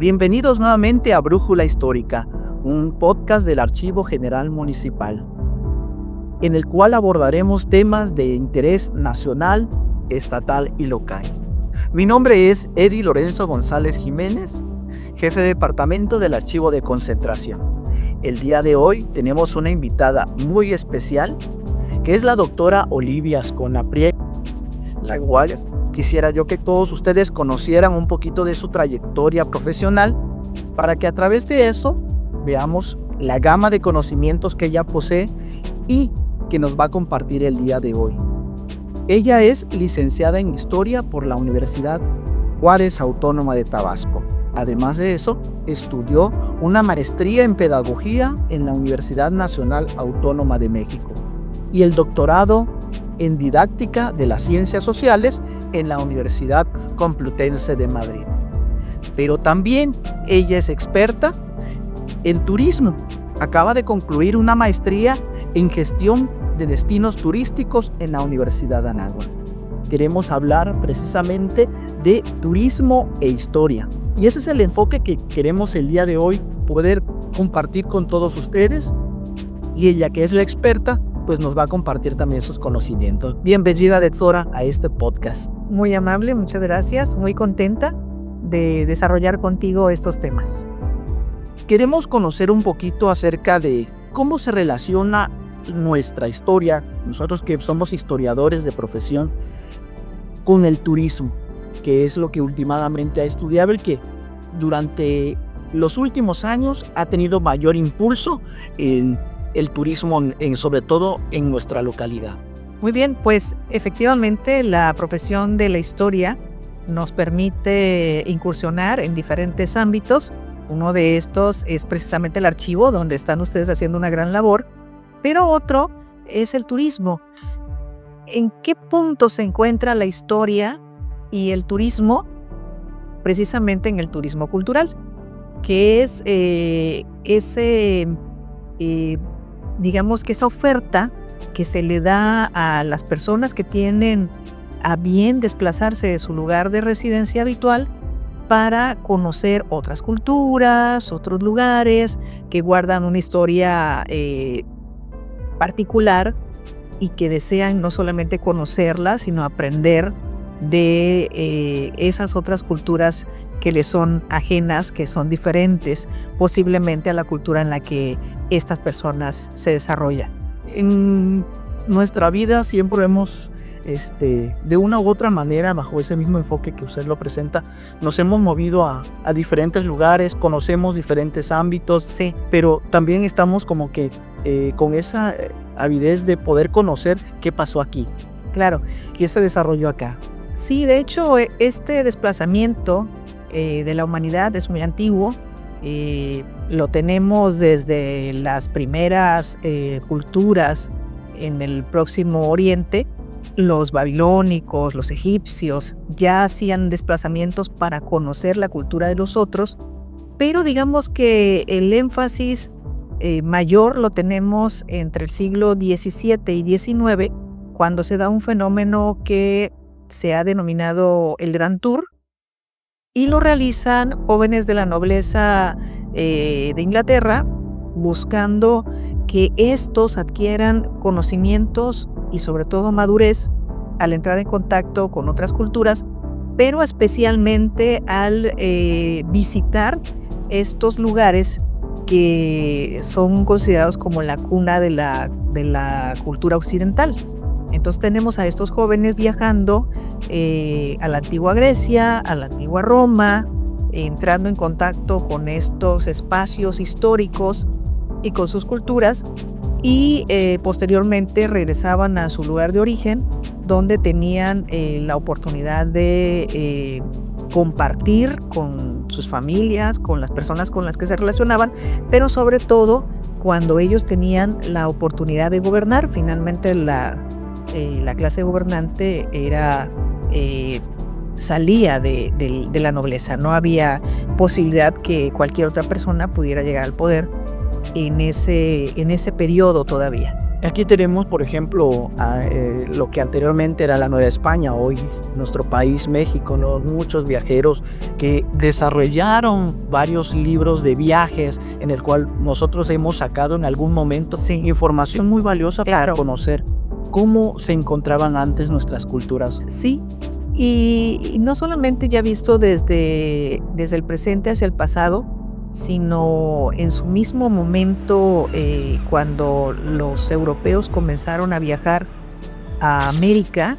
Bienvenidos nuevamente a Brújula Histórica, un podcast del Archivo General Municipal, en el cual abordaremos temas de interés nacional, estatal y local. Mi nombre es Eddie Lorenzo González Jiménez, jefe de departamento del Archivo de Concentración. El día de hoy tenemos una invitada muy especial, que es la doctora Olivia Ascona Priego, la cual quisiera yo que todos ustedes conocieran un poquito de su trayectoria profesional, para que a través de eso veamos la gama de conocimientos que ella posee y que nos va a compartir el día de hoy. Ella es licenciada en Historia por la Universidad Juárez Autónoma de Tabasco. Además de eso, estudió una maestría en Pedagogía en la Universidad Nacional Autónoma de México y el doctorado en Didáctica de las Ciencias Sociales en la Universidad Complutense de Madrid. Pero también ella es experta en turismo. Acaba de concluir una maestría en Gestión de Destinos Turísticos en la Universidad de Anáhuac. Queremos hablar precisamente de turismo e historia. Y ese es el enfoque que queremos el día de hoy poder compartir con todos ustedes. Y ella, que es la experta, pues nos va a compartir también sus conocimientos. Bienvenida, doctora, a este podcast. Muy amable, muchas gracias. Muy contenta de desarrollar contigo estos temas. Queremos conocer un poquito acerca de cómo se relaciona nuestra historia, nosotros que somos historiadores de profesión, con el turismo, que es lo que últimamente ha estudiado, el que durante los últimos años ha tenido mayor impulso en el turismo, sobre todo en nuestra localidad. Muy bien, pues efectivamente la profesión de la historia nos permite incursionar en diferentes ámbitos. Uno de estos es precisamente el archivo, donde están ustedes haciendo una gran labor, pero otro es el turismo. ¿En qué punto se encuentra la historia y el turismo? Precisamente en el turismo cultural, que es digamos que esa oferta que se le da a las personas que tienen a bien desplazarse de su lugar de residencia habitual para conocer otras culturas, otros lugares que guardan una historia particular y que desean no solamente conocerla, sino aprender de esas otras culturas que les son ajenas, que son diferentes posiblemente a la cultura en la que estas personas se desarrollan. En nuestra vida siempre hemos, de una u otra manera, bajo ese mismo enfoque que usted lo presenta, nos hemos movido a diferentes lugares, conocemos diferentes ámbitos, Sí. Pero también estamos como que con esa avidez de poder conocer qué pasó aquí, Claro. qué se desarrolló acá. Sí, de hecho, este desplazamiento de la humanidad es muy antiguo. Lo tenemos desde las primeras culturas en el Próximo Oriente. Los babilónicos, los egipcios ya hacían desplazamientos para conocer la cultura de los otros, pero digamos que el énfasis mayor lo tenemos entre el siglo XVII y XIX, cuando se da un fenómeno que se ha denominado el Gran Tour, y lo realizan jóvenes de la nobleza de Inglaterra, buscando que estos adquieran conocimientos y sobre todo madurez al entrar en contacto con otras culturas, pero especialmente al visitar estos lugares que son considerados como la cuna de la cultura occidental. Entonces tenemos a estos jóvenes viajando a la antigua Grecia, a la antigua Roma, entrando en contacto con estos espacios históricos y con sus culturas, y posteriormente regresaban a su lugar de origen, donde tenían la oportunidad de compartir con sus familias, con las personas con las que se relacionaban, pero sobre todo cuando ellos tenían la oportunidad de gobernar. Finalmente la clase gobernante salía de la nobleza. No había posibilidad que cualquier otra persona pudiera llegar al poder en ese periodo todavía. Aquí tenemos, por ejemplo, lo que anteriormente era la Nueva España, hoy nuestro país, México, ¿no? Muchos viajeros que desarrollaron varios libros de viajes en el cual nosotros hemos sacado en algún momento información muy valiosa para conocer cómo se encontraban antes nuestras culturas. Sí, y no solamente ya visto desde el presente hacia el pasado, sino en su mismo momento cuando los europeos comenzaron a viajar a América,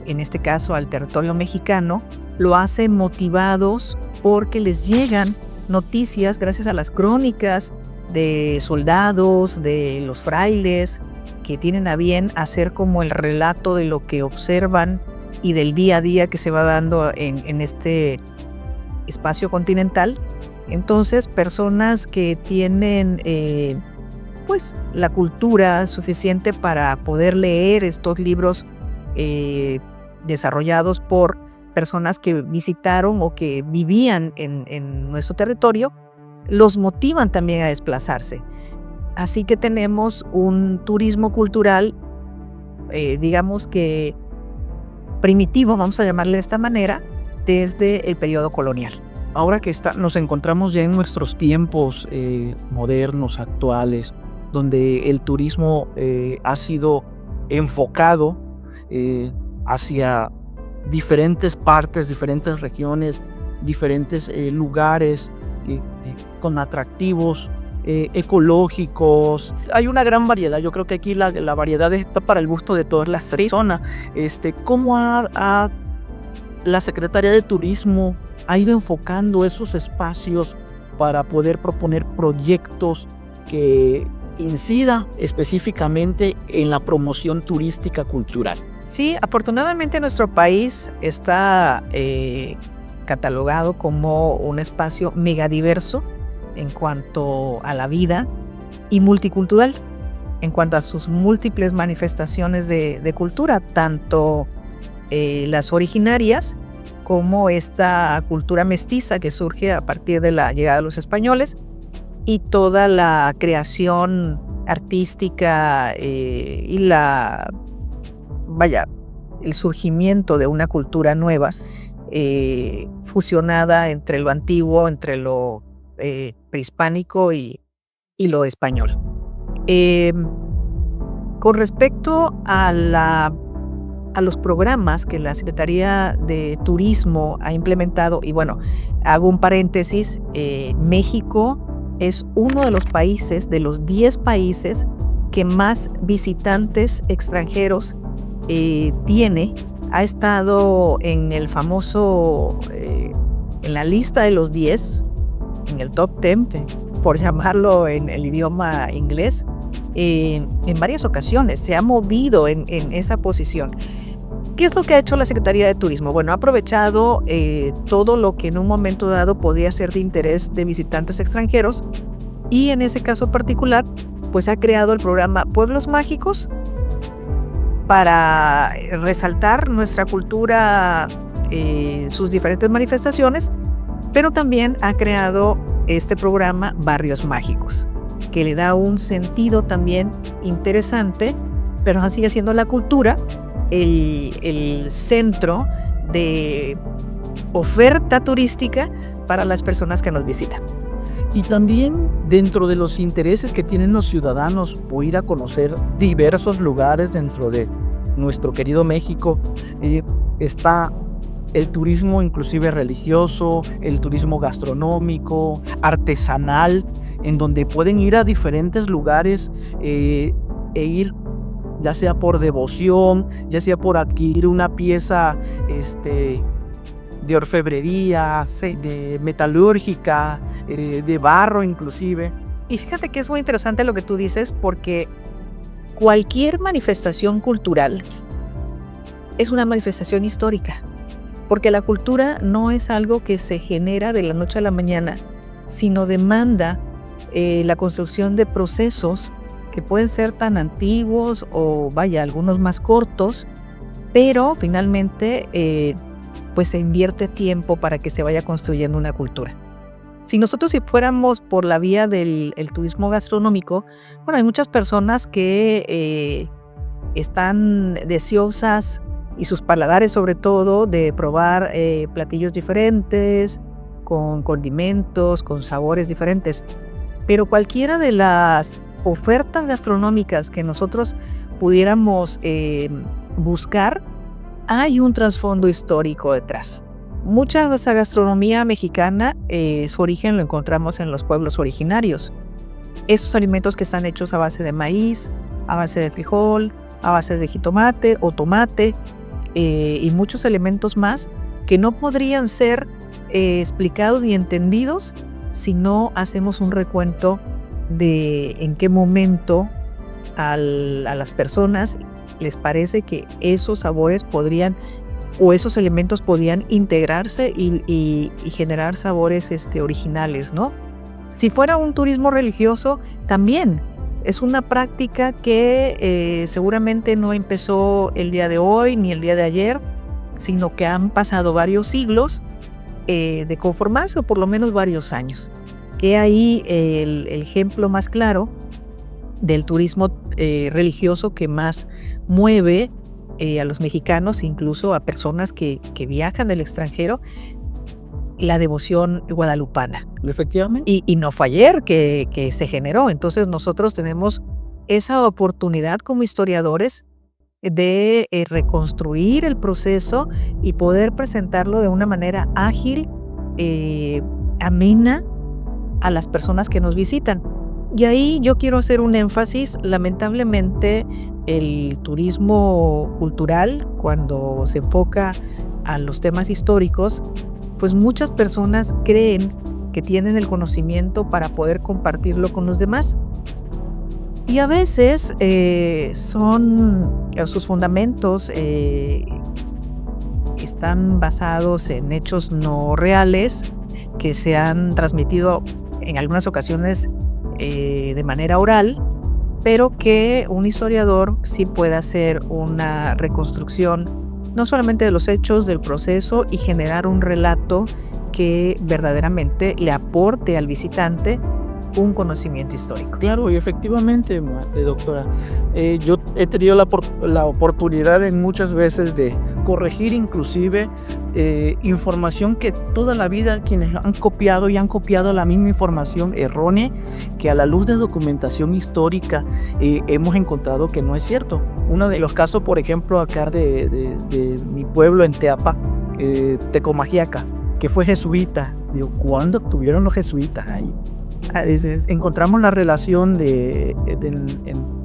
en este caso al territorio mexicano, lo hacen motivados porque les llegan noticias gracias a las crónicas de soldados, de los frailes, que tienen a bien hacer como el relato de lo que observan y del día a día que se va dando en este espacio continental. Entonces, personas que tienen pues la cultura suficiente para poder leer estos libros desarrollados por personas que visitaron o que vivían en nuestro territorio, los motivan también a desplazarse. Así que tenemos un turismo cultural, digamos que primitivo, vamos a llamarle de esta manera, desde el periodo colonial. Ahora que nos encontramos ya en nuestros tiempos modernos, actuales, donde el turismo ha sido enfocado hacia diferentes partes, diferentes regiones, diferentes lugares con atractivos ecológicos. Hay una gran variedad. Yo creo que aquí la variedad está para el gusto de todas las personas. ¿Cómo la Secretaría de Turismo ha ido enfocando esos espacios para poder proponer proyectos que incida específicamente en la promoción turística cultural? Sí, afortunadamente nuestro país está catalogado como un espacio megadiverso en cuanto a la vida y multicultural en cuanto a sus múltiples manifestaciones de cultura, tanto las originarias como esta cultura mestiza que surge a partir de la llegada de los españoles y toda la creación artística y el surgimiento de una cultura nueva fusionada entre lo antiguo, entre lo prehispánico y lo español. Con respecto a los programas que la Secretaría de Turismo ha implementado, y bueno, hago un paréntesis, México es uno de los países, de los 10 países que más visitantes extranjeros tiene. Ha estado en el famoso, en la lista de los 10, en el top 10, por llamarlo en el idioma inglés, en varias ocasiones. Se ha movido en esa posición. ¿Qué es lo que ha hecho la Secretaría de Turismo? Bueno, ha aprovechado todo lo que en un momento dado podía ser de interés de visitantes extranjeros y en ese caso particular, pues ha creado el programa Pueblos Mágicos para resaltar nuestra cultura, sus diferentes manifestaciones, pero también ha creado este programa Barrios Mágicos, que le da un sentido también interesante, pero sigue siendo la cultura el centro de oferta turística para las personas que nos visitan. Y también dentro de los intereses que tienen los ciudadanos por ir a conocer diversos lugares dentro de nuestro querido México, está el turismo inclusive religioso, el turismo gastronómico, artesanal, en donde pueden ir a diferentes lugares e ir ya sea por devoción, ya sea por adquirir una pieza de orfebrería, de metalúrgica, de barro inclusive. Y fíjate que es muy interesante lo que tú dices, porque cualquier manifestación cultural es una manifestación histórica, porque la cultura no es algo que se genera de la noche a la mañana, sino demanda la construcción de procesos que pueden ser tan antiguos o algunos más cortos, pero finalmente pues se invierte tiempo para que se vaya construyendo una cultura. Si nosotros si fuéramos por la vía del el turismo gastronómico, bueno, hay muchas personas que están deseosas, y sus paladares sobre todo, de probar platillos diferentes, con condimentos, con sabores diferentes. Pero cualquiera de las ofertas gastronómicas que nosotros pudiéramos buscar, hay un trasfondo histórico detrás. Mucha de esa gastronomía mexicana, su origen lo encontramos en los pueblos originarios. Esos alimentos que están hechos a base de maíz, a base de frijol, a base de jitomate o tomate y muchos elementos más que no podrían ser explicados ni entendidos si no hacemos un recuento de en qué momento a las personas les parece que esos sabores podrían o esos elementos podían integrarse y generar sabores originales, ¿no? Si fuera un turismo religioso, también es una práctica que seguramente no empezó el día de hoy ni el día de ayer, sino que han pasado varios siglos de conformarse, o por lo menos varios años. Que ahí el ejemplo más claro del turismo religioso que más mueve a los mexicanos, incluso a personas que viajan del extranjero, la devoción guadalupana. Efectivamente. Y no fue ayer que se generó. Entonces nosotros tenemos esa oportunidad como historiadores de reconstruir el proceso y poder presentarlo de una manera ágil, amena a las personas que nos visitan. Y ahí yo quiero hacer un énfasis. Lamentablemente, el turismo cultural, cuando se enfoca a los temas históricos, pues muchas personas creen que tienen el conocimiento para poder compartirlo con los demás. Y a veces sus fundamentos están basados en hechos no reales que se han transmitido en algunas ocasiones de manera oral, pero que un historiador sí puede hacer una reconstrucción no solamente de los hechos, del proceso, y generar un relato que verdaderamente le aporte al visitante un conocimiento histórico. Claro, y efectivamente, doctora, yo he tenido la oportunidad en muchas veces de corregir inclusive información que toda la vida quienes han copiado la misma información errónea que a la luz de documentación histórica hemos encontrado que no es cierto. Uno de los casos, por ejemplo, acá de mi pueblo en Teapa, Tecomajiaca, que fue jesuita. Digo, ¿cuándo estuvieron los jesuitas ahí? Encontramos la relación en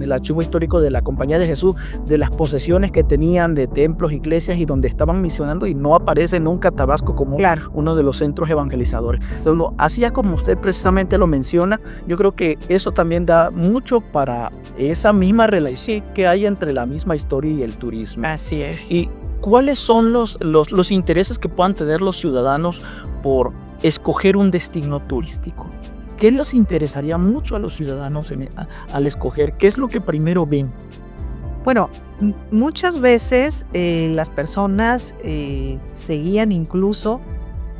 el archivo histórico de la Compañía de Jesús, de las posesiones que tenían de templos, iglesias y donde estaban misionando, y no aparece nunca Tabasco como uno de los centros evangelizadores. Solo, así como usted precisamente lo menciona, yo creo que eso también da mucho para esa misma relación que hay entre la misma historia y el turismo. Así es. ¿Y cuáles son los intereses que puedan tener los ciudadanos por escoger un destino turístico? ¿Qué les interesaría mucho a los ciudadanos al escoger? ¿Qué es lo que primero ven? Bueno, muchas veces las personas se guían incluso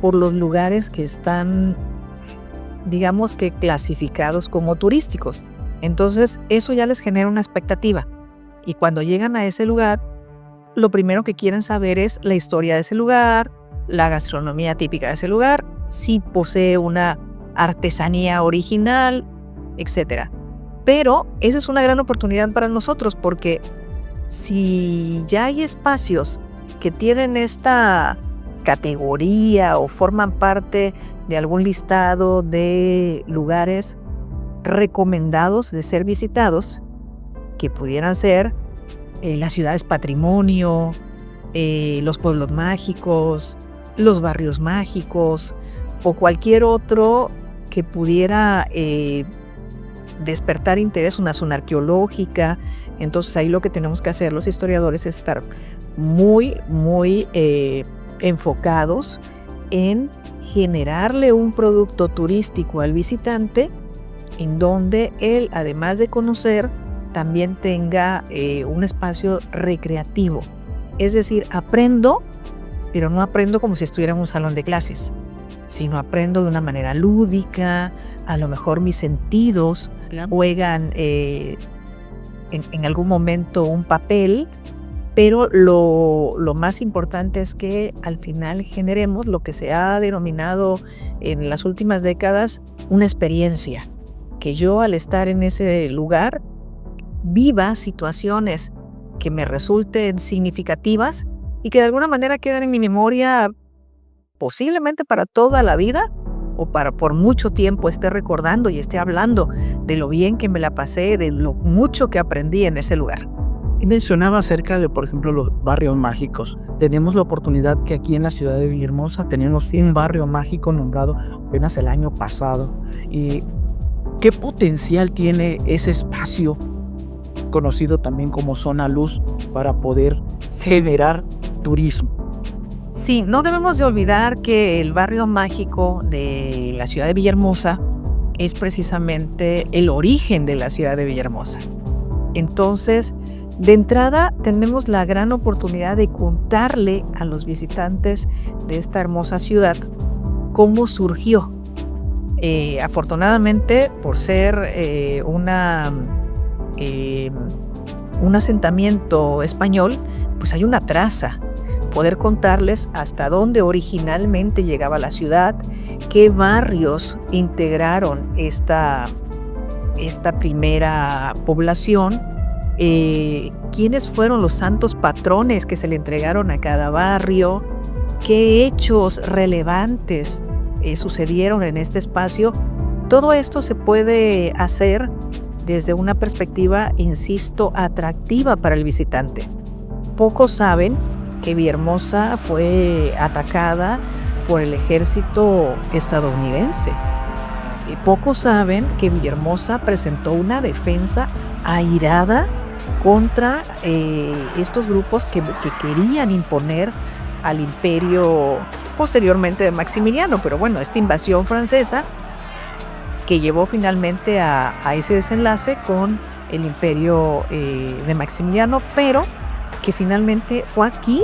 por los lugares que están, digamos que clasificados como turísticos. Entonces, eso ya les genera una expectativa. Y cuando llegan a ese lugar, lo primero que quieren saber es la historia de ese lugar, la gastronomía típica de ese lugar, si posee una artesanía original, etc. Pero esa es una gran oportunidad para nosotros, porque si ya hay espacios que tienen esta categoría o forman parte de algún listado de lugares recomendados de ser visitados, que pudieran ser las ciudades patrimonio, los pueblos mágicos, los barrios mágicos o cualquier otro que pudiera despertar interés, una zona arqueológica. Entonces ahí lo que tenemos que hacer los historiadores es estar muy enfocados en generarle un producto turístico al visitante en donde él, además de conocer, también tenga un espacio recreativo. Es decir, aprendo, pero no aprendo como si estuviera en un salón de clases. sino aprendo de una manera lúdica. A lo mejor mis sentidos juegan en algún momento un papel, pero lo más importante es que al final generemos lo que se ha denominado en las últimas décadas una experiencia, que yo al estar en ese lugar viva situaciones que me resulten significativas y que de alguna manera quedan en mi memoria posiblemente para toda la vida, o para por mucho tiempo esté recordando y esté hablando de lo bien que me la pasé, de lo mucho que aprendí en ese lugar. Y mencionaba acerca de, por ejemplo, los barrios mágicos. Tenemos la oportunidad que aquí en la ciudad de Villahermosa tenemos un barrio mágico nombrado apenas el año pasado. ¿Y qué potencial tiene ese espacio, conocido también como Zona Luz, para poder generar turismo? Sí, no debemos de olvidar que el barrio mágico de la ciudad de Villahermosa es precisamente el origen de la ciudad de Villahermosa. Entonces, de entrada, tenemos la gran oportunidad de contarle a los visitantes de esta hermosa ciudad cómo surgió. Afortunadamente, por ser un asentamiento español, pues hay una traza. Poder contarles hasta dónde originalmente llegaba la ciudad, qué barrios integraron esta primera población, quiénes fueron los santos patrones que se le entregaron a cada barrio, qué hechos relevantes sucedieron en este espacio. Todo esto se puede hacer desde una perspectiva, insisto, atractiva para el visitante. Pocos saben que Villahermosa fue atacada por el ejército estadounidense. Pocos saben que Villahermosa presentó una defensa airada contra estos grupos que querían imponer al imperio posteriormente de Maximiliano. Pero bueno, esta invasión francesa que llevó finalmente a ese desenlace con el imperio de Maximiliano, pero que finalmente fue aquí,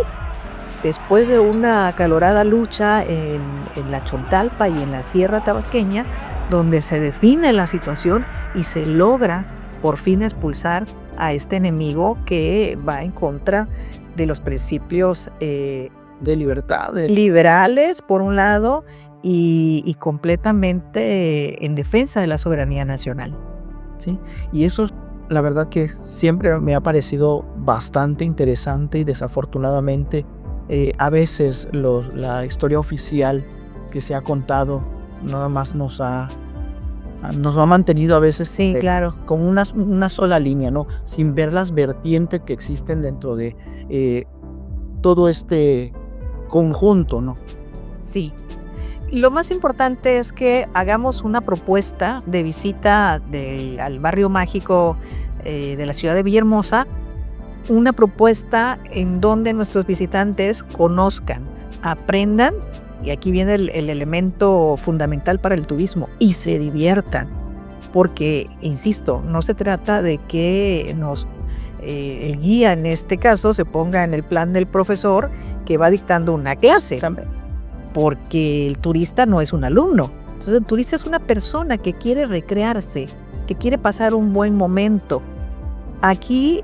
después de una acalorada lucha en la Chontalpa y en la Sierra Tabasqueña, donde se define la situación y se logra por fin expulsar a este enemigo que va en contra de los principios de libertad, liberales, por un lado, y completamente en defensa de la soberanía nacional. ¿Sí? Y eso, la verdad que siempre me ha parecido bastante interesante, y desafortunadamente a veces la historia oficial que se ha contado nada más nos ha mantenido a veces sí, claro, con una sola línea, ¿no? Sin ver las vertientes que existen dentro de todo este conjunto, ¿no? Sí. Lo más importante es que hagamos una propuesta de visita al barrio mágico de la ciudad de Villahermosa, una propuesta en donde nuestros visitantes conozcan, aprendan, y aquí viene el elemento fundamental para el turismo, y se diviertan, porque, insisto, no se trata de que el guía en este caso se ponga en el plan del profesor que va dictando una clase, porque el turista no es un alumno. Entonces el turista es una persona que quiere recrearse, que quiere pasar un buen momento. Aquí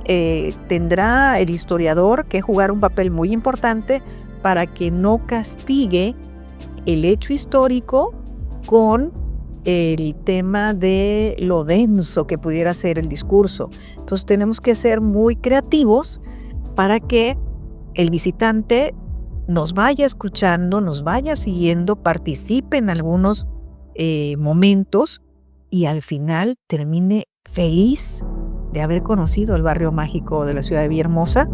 tendrá el historiador que jugar un papel muy importante para que no castigue el hecho histórico con el tema de lo denso que pudiera ser el discurso. Entonces tenemos que ser muy creativos para que el visitante nos vaya escuchando, nos vaya siguiendo, participe en algunos momentos y al final termine feliz de haber conocido el barrio mágico de la ciudad de Villahermosa,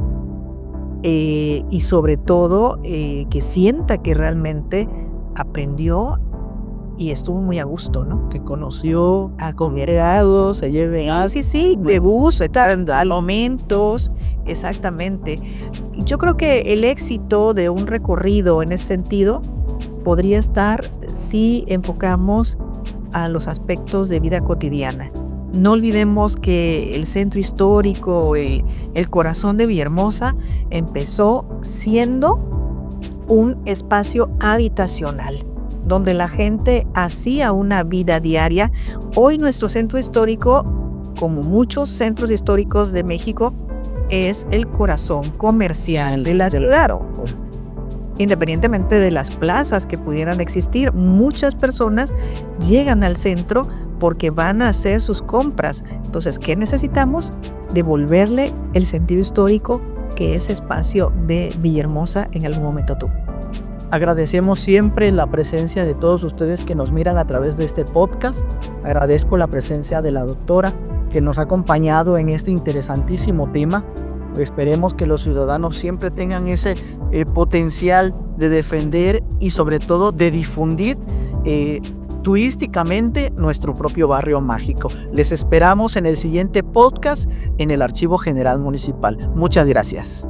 y sobre todo que sienta que realmente aprendió y estuvo muy a gusto, ¿no? Que conoció a convidados, se lleven a... Sí, de bus, a momentos, exactamente. Yo creo que el éxito de un recorrido en ese sentido podría estar si enfocamos a los aspectos de vida cotidiana. No olvidemos que el centro histórico, el corazón de Villahermosa, empezó siendo un espacio habitacional. donde la gente hacía una vida diaria. Hoy nuestro centro histórico, como muchos centros históricos de México, es el corazón comercial de la ciudad. Independientemente de las plazas que pudieran existir, muchas personas llegan al centro porque van a hacer sus compras. Entonces, ¿qué necesitamos? Devolverle el sentido histórico que ese espacio de Villahermosa en algún momento tuvo. Agradecemos siempre la presencia de todos ustedes que nos miran a través de este podcast. Agradezco la presencia de la doctora que nos ha acompañado en este interesantísimo tema. Esperemos que los ciudadanos siempre tengan ese potencial de defender y sobre todo de difundir turísticamente nuestro propio barrio mágico. Les esperamos en el siguiente podcast en el Archivo General Municipal. Muchas gracias.